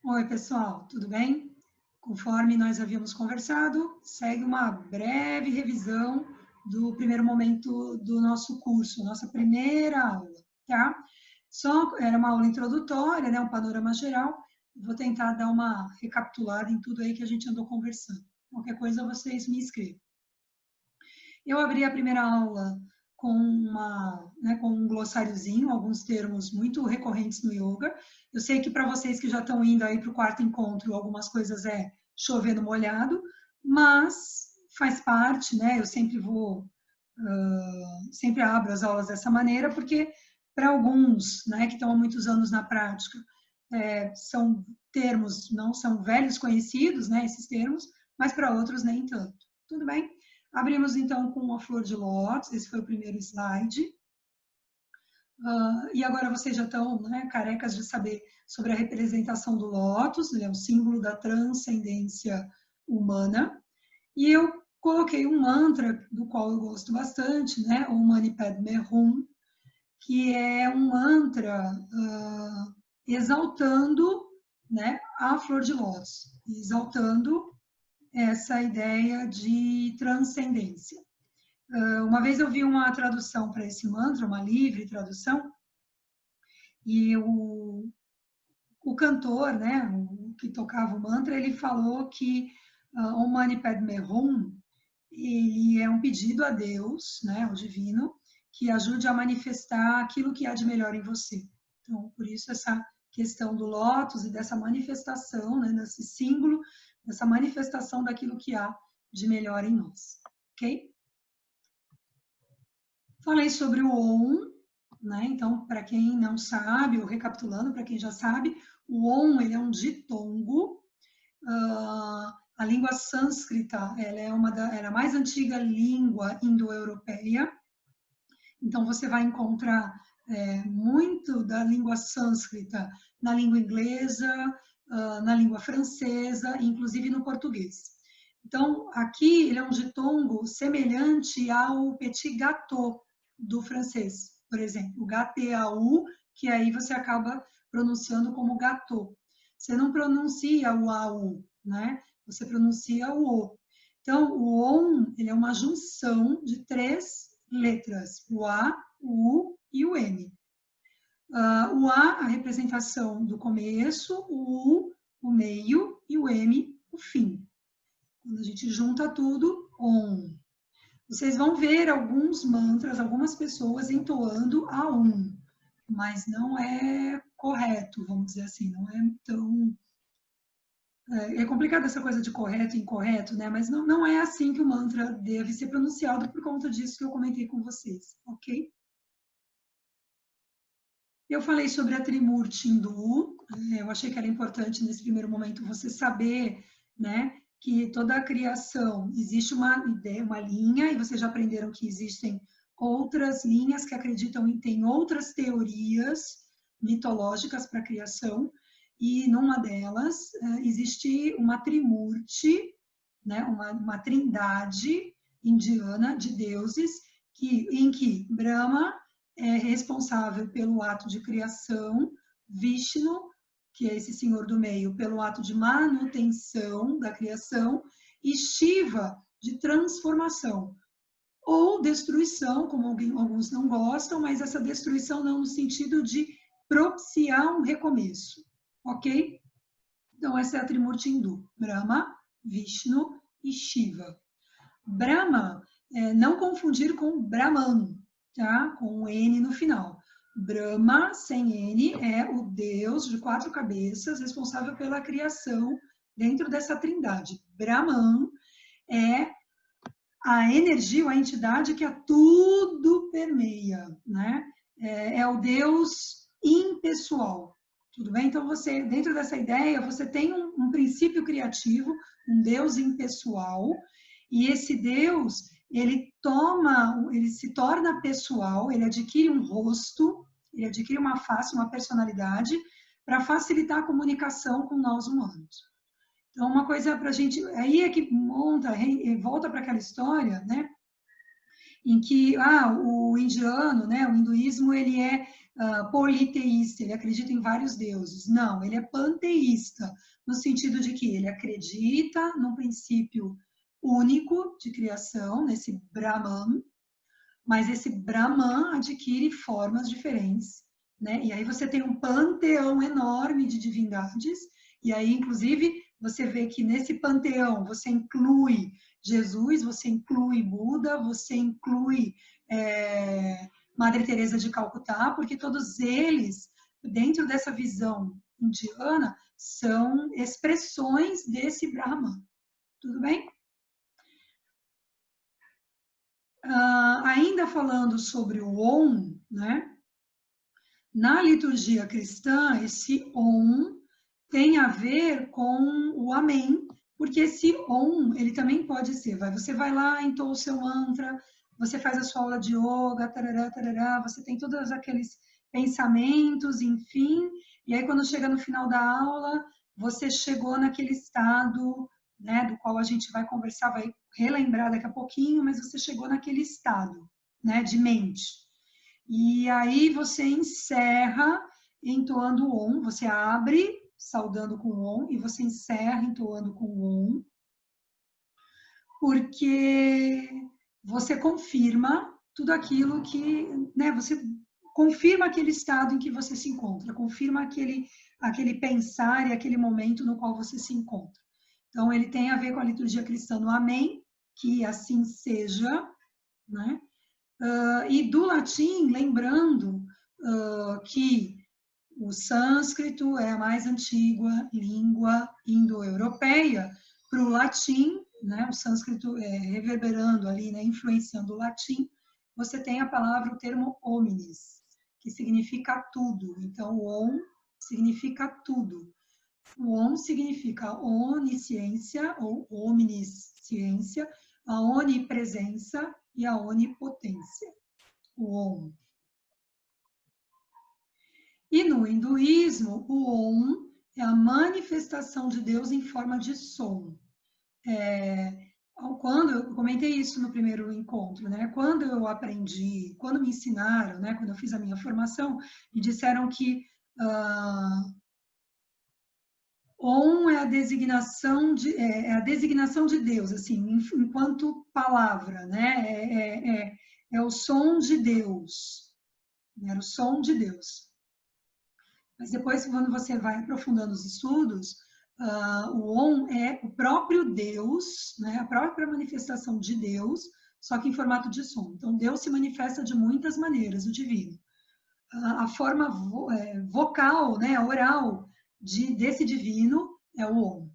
Oi, pessoal, tudo bem? Conforme nós havíamos conversado, segue uma breve revisão do primeiro momento do nosso curso, nossa primeira aula, tá? Só era uma aula introdutória, né, um panorama geral. Vou tentar dar uma recapitulada em tudo aí que a gente andou conversando. Qualquer coisa vocês me escrevam. Eu abri a primeira aula com um glossáriozinho, alguns termos muito recorrentes no yoga. Eu sei que para vocês que já estão indo aí para o quarto encontro, algumas coisas é chover no molhado, mas faz parte, né? Eu sempre abro as aulas dessa maneira, porque para alguns, né, que estão há muitos anos na prática, são termos, não são velhos conhecidos, né, esses termos, mas para outros nem tanto. Tudo bem? Abrimos então com a flor de lótus, esse foi o primeiro slide. E agora vocês já estão, né, carecas de saber sobre a representação do lótus, ele é o símbolo da transcendência humana. E eu coloquei um mantra do qual eu gosto bastante, né, o Mani Padme Hum, que é um mantra exaltando, né, a flor de lótus, exaltando essa ideia de transcendência. Uma vez eu vi uma tradução para esse mantra, uma livre tradução, e o cantor, né, o que tocava o mantra, ele falou que o Mani Padme Hum, ele é um pedido a Deus, né, ao divino, que ajude a manifestar aquilo que há de melhor em você. Então, por isso essa questão do lótus e dessa manifestação, né, desse símbolo, dessa manifestação daquilo que há de melhor em nós, ok? Falei sobre o OM, né? Então, para quem não sabe, ou recapitulando, para quem já sabe, o OM ele é um ditongo. A língua sânscrita ela é a mais antiga língua indo-europeia. Então, você vai encontrar muito da língua sânscrita na língua inglesa, na língua francesa, inclusive no português. Então, aqui ele é um ditongo semelhante ao petit gâteau do francês, por exemplo, o gâteau, que aí você acaba pronunciando como gâteau. Você não pronuncia o AU, né? Você pronuncia o O. Então, o OM, ele é uma junção de três letras, o A, o U e o M. O A, a representação do começo, o U, o meio e o M, o fim. Quando a gente junta tudo, OM. Vocês vão ver alguns mantras, algumas pessoas entoando a OM, mas não é correto, vamos dizer assim, não é tão... É complicado essa coisa de correto e incorreto, né? Mas não é assim que o mantra deve ser pronunciado por conta disso que eu comentei com vocês, ok? Eu falei sobre a Trimurti hindu, eu achei que era importante nesse primeiro momento você saber, né, que toda a criação existe uma ideia, uma linha, e vocês já aprenderam que existem outras linhas que acreditam em tem outras teorias mitológicas para a criação, e numa delas existe uma Trimurti, né, uma trindade indiana de deuses, em que Brahma é responsável pelo ato de criação, Vishnu, que é esse senhor do meio, pelo ato de manutenção da criação, e Shiva, de transformação, ou destruição, como alguns não gostam, mas essa destruição não no sentido de propiciar um recomeço, ok? Então, essa é a Trimurti hindu, Brahma, Vishnu e Shiva. Brahma, não confundir com Brahman, tá? Com um N no final. Brahma, sem N, é o Deus de quatro cabeças responsável pela criação dentro dessa trindade. Brahman é a energia, a entidade que a tudo permeia, né? É o Deus impessoal, tudo bem? Então, você, dentro dessa ideia, você tem um princípio criativo, um Deus impessoal, e esse Deus, ele se torna pessoal, ele adquire um rosto, ele adquire uma face, uma personalidade, para facilitar a comunicação com nós humanos. Então, uma coisa para a gente, aí é que volta para aquela história, né, em que o indiano, né, o hinduísmo, ele é politeísta, ele acredita em vários deuses. Não, ele é panteísta, no sentido de que ele acredita num princípio único de criação, nesse Brahman, mas esse Brahman adquire formas diferentes, né? E aí você tem um panteão enorme de divindades, e aí, inclusive, você vê que nesse panteão você inclui Jesus, você inclui Buda, você inclui Madre Teresa de Calcutá, porque todos eles, dentro dessa visão indiana, são expressões desse Brahman. Tudo bem? Ainda falando sobre o Om, né? Na liturgia cristã, esse Om tem a ver com o Amém, porque esse Om, ele também pode ser, você vai lá, entoa o seu mantra, você faz a sua aula de yoga, tarará, tarará, você tem todos aqueles pensamentos, enfim, e aí quando chega no final da aula, você chegou naquele estado, né, do qual a gente vai conversar, vai relembrar daqui a pouquinho, mas você chegou naquele estado, né, de mente. E aí você encerra entoando o Om, você abre saudando com o Om e você encerra entoando com o Om, porque você confirma tudo aquilo que, né, você confirma aquele estado em que você se encontra, confirma aquele pensar e aquele momento no qual você se encontra. Então, ele tem a ver com a liturgia cristã no Amém, que assim seja, né? E do latim, lembrando que o sânscrito é a mais antiga língua indo-europeia, para o latim, né, o sânscrito reverberando ali, né, influenciando o latim, você tem a palavra, o termo hominis, que significa tudo. Então, o Om significa tudo. O Om significa onisciência ou omnisciência, a onipresença e a onipotência. O Om. E no hinduísmo, o Om é a manifestação de Deus em forma de som. Quando eu comentei isso no primeiro encontro, né? Quando eu aprendi, quando me ensinaram, né? Quando eu fiz a minha formação, me disseram que Om é a designação de Deus, assim, enquanto palavra, né? É o som de Deus. Era o som de Deus. Mas depois, quando você vai aprofundando os estudos, o Om é o próprio Deus, né? A própria manifestação de Deus, só que em formato de som. Então, Deus se manifesta de muitas maneiras, o divino. A forma vocal, né, oral desse divino é o Om.